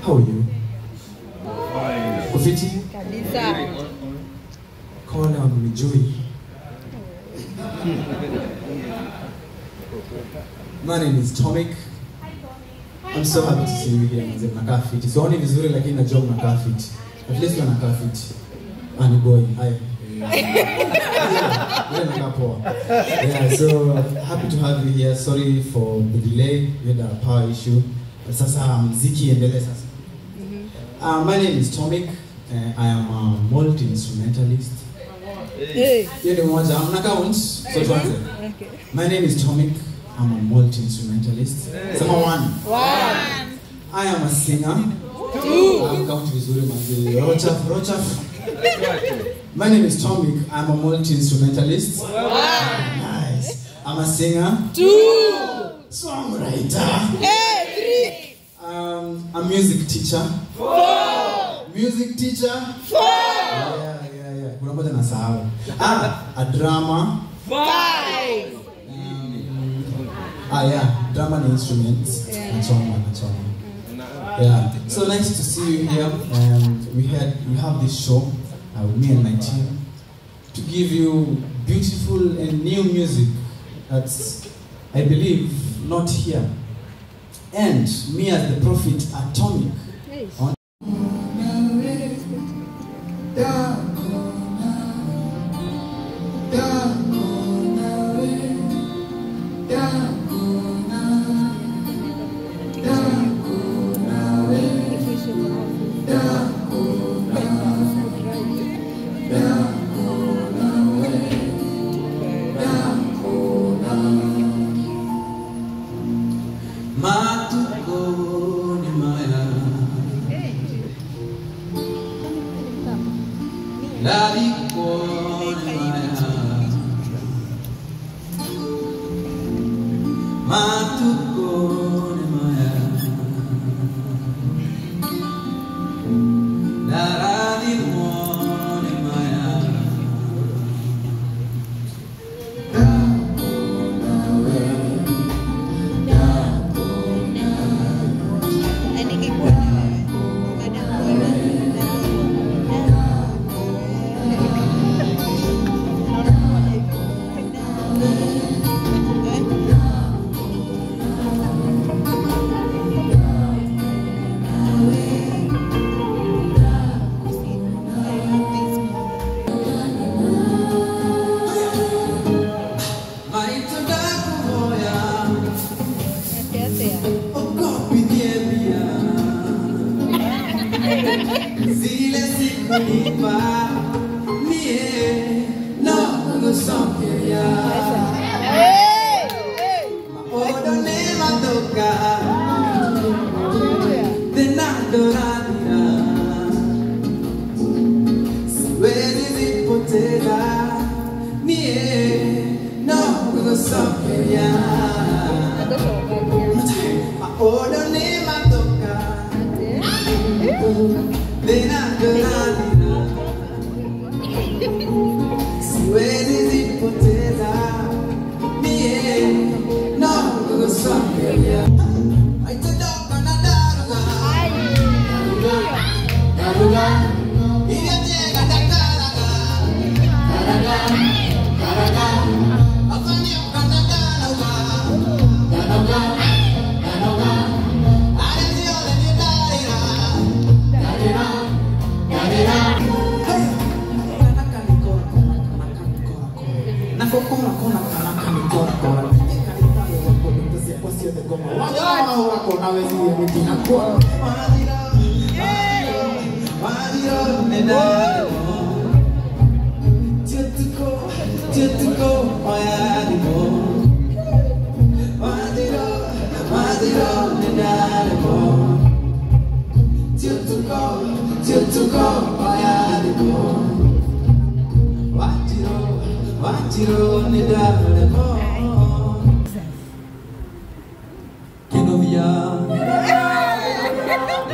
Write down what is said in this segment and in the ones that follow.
How are you? Ufiti? Call out with joy. My name is Tomic. I'm so happy to see you here. Mnakaa fiti. So only vizuri lakini najua mnakaa fiti. At least mnakaa fiti. Ani boy, hi. Yeah, so happy to have you here. Sorry for the delay. We had a power issue. Sasa muziki endelee sasa. My name is Tomic. I am a multi-instrumentalist. Hey. My name is Tomic. I'm a multi-instrumentalist. Someone. One. I am a singer. Two. I'm going to Vizuri Rochaf. My name is Tomic. I'm a multi-instrumentalist. One. Nice. I'm a singer. Two. Songwriter. Hey. A music teacher. Four. Music teacher. Four. Yeah. A drama. Five. Drama and instruments. Yeah. So nice to see you here. We have this show with me and my team to give you beautiful and new music that's, I believe, not here. And me as the prophet Atomic. Nice.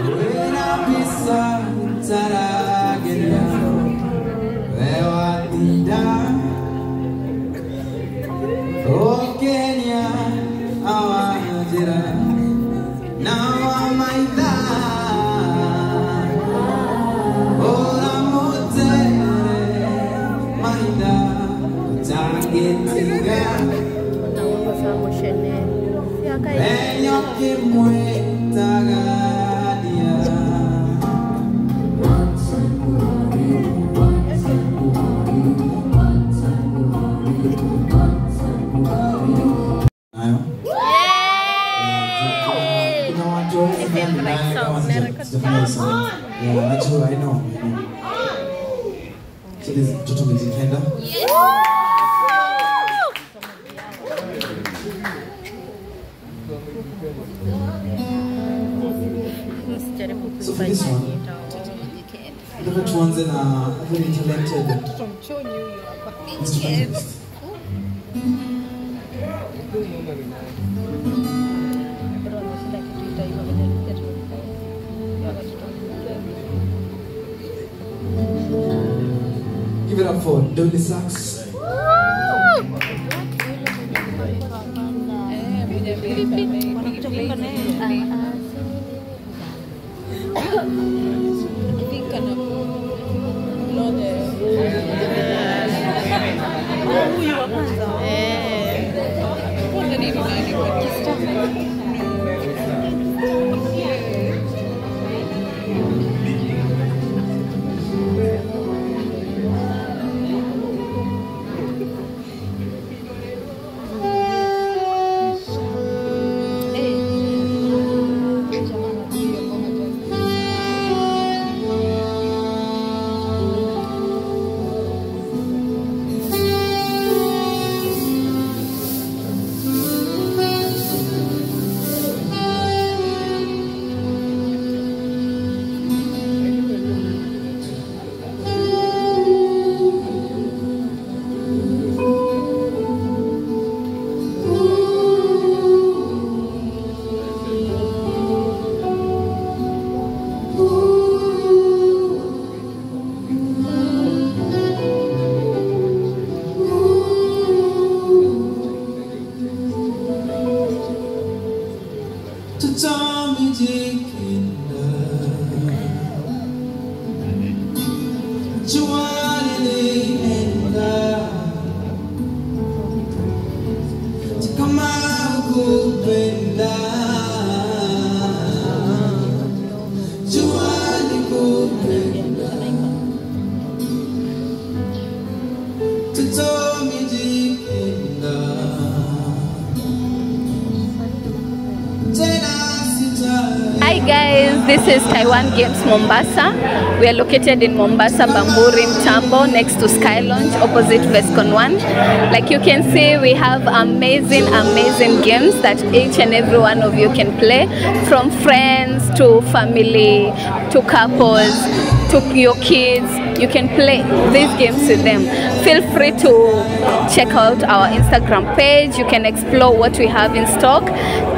When I be sad, Yeah, actually, I know. So this is Toto Music Henda. So for this one, look at ones in a very talented instrumentalist. Give it up for Dolly Sax. Hi guys, this is Taiwan Games Mombasa. We are located in Mombasa, Bamburi, Mtambo, next to Sky Lounge, opposite Vescon 1. Like you can see, we have amazing games that each and every one of you can play, from friends to family to couples to your kids. You can play these games with them. Feel free to check out our Instagram page. You can explore what we have in stock.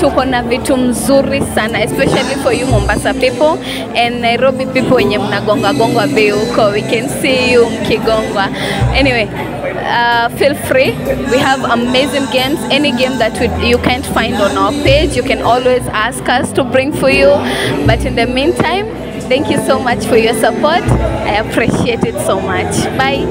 Tuko na vitu mzuri sana, especially for you Mombasa people and Nairobi people wenye mnagonga bei huko. We can see you mkigongwa. Anyway, feel free. We have amazing games. Any game that you can't find on our page, you can always ask us to bring for you. But in the meantime, thank you so much for your support. I appreciate it so much. Bye.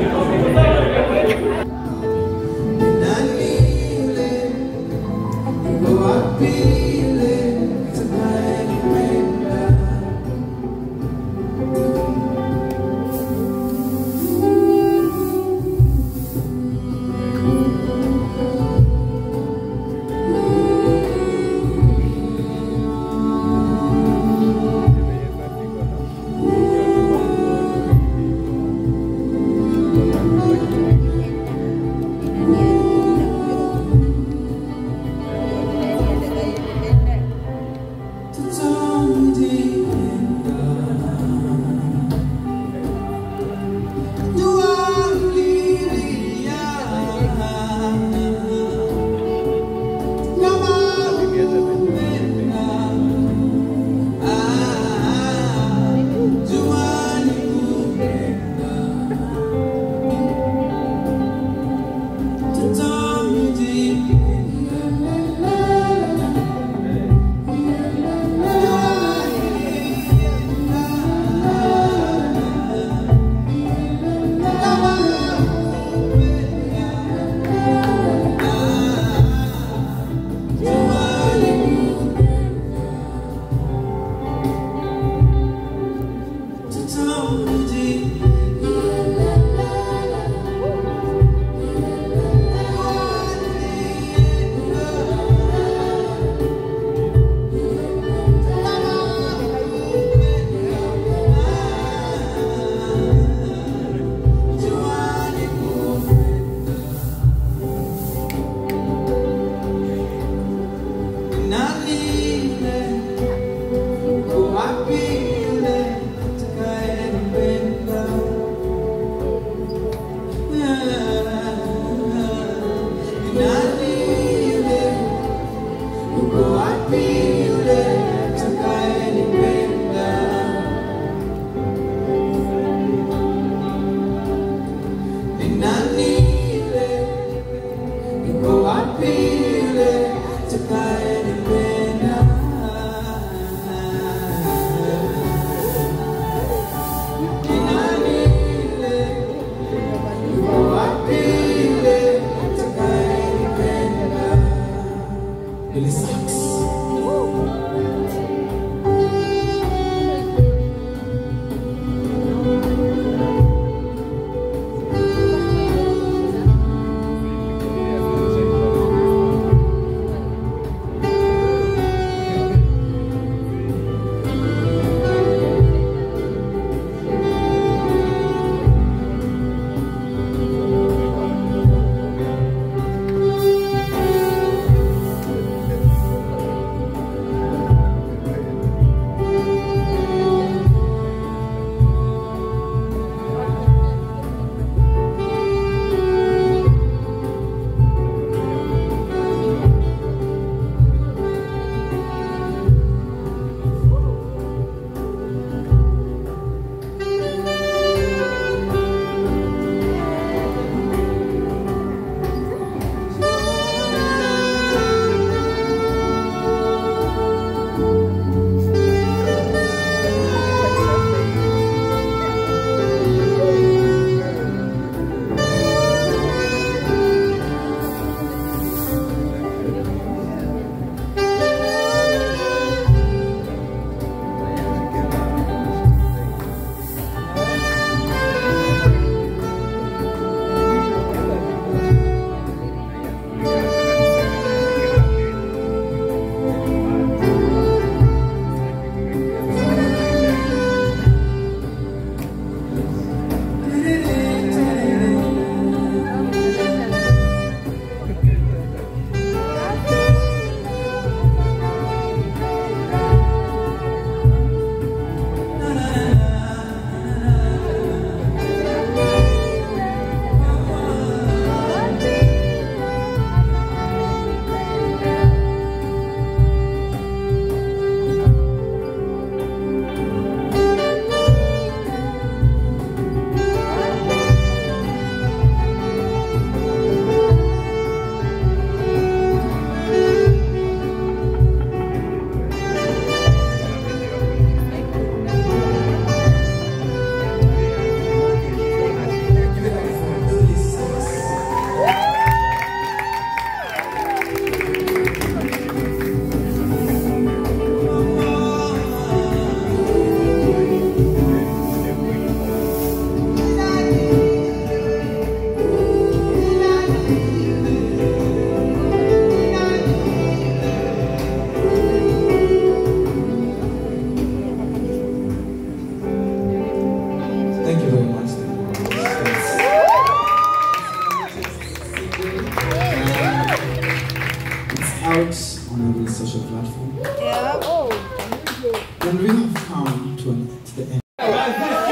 And we have come to the end.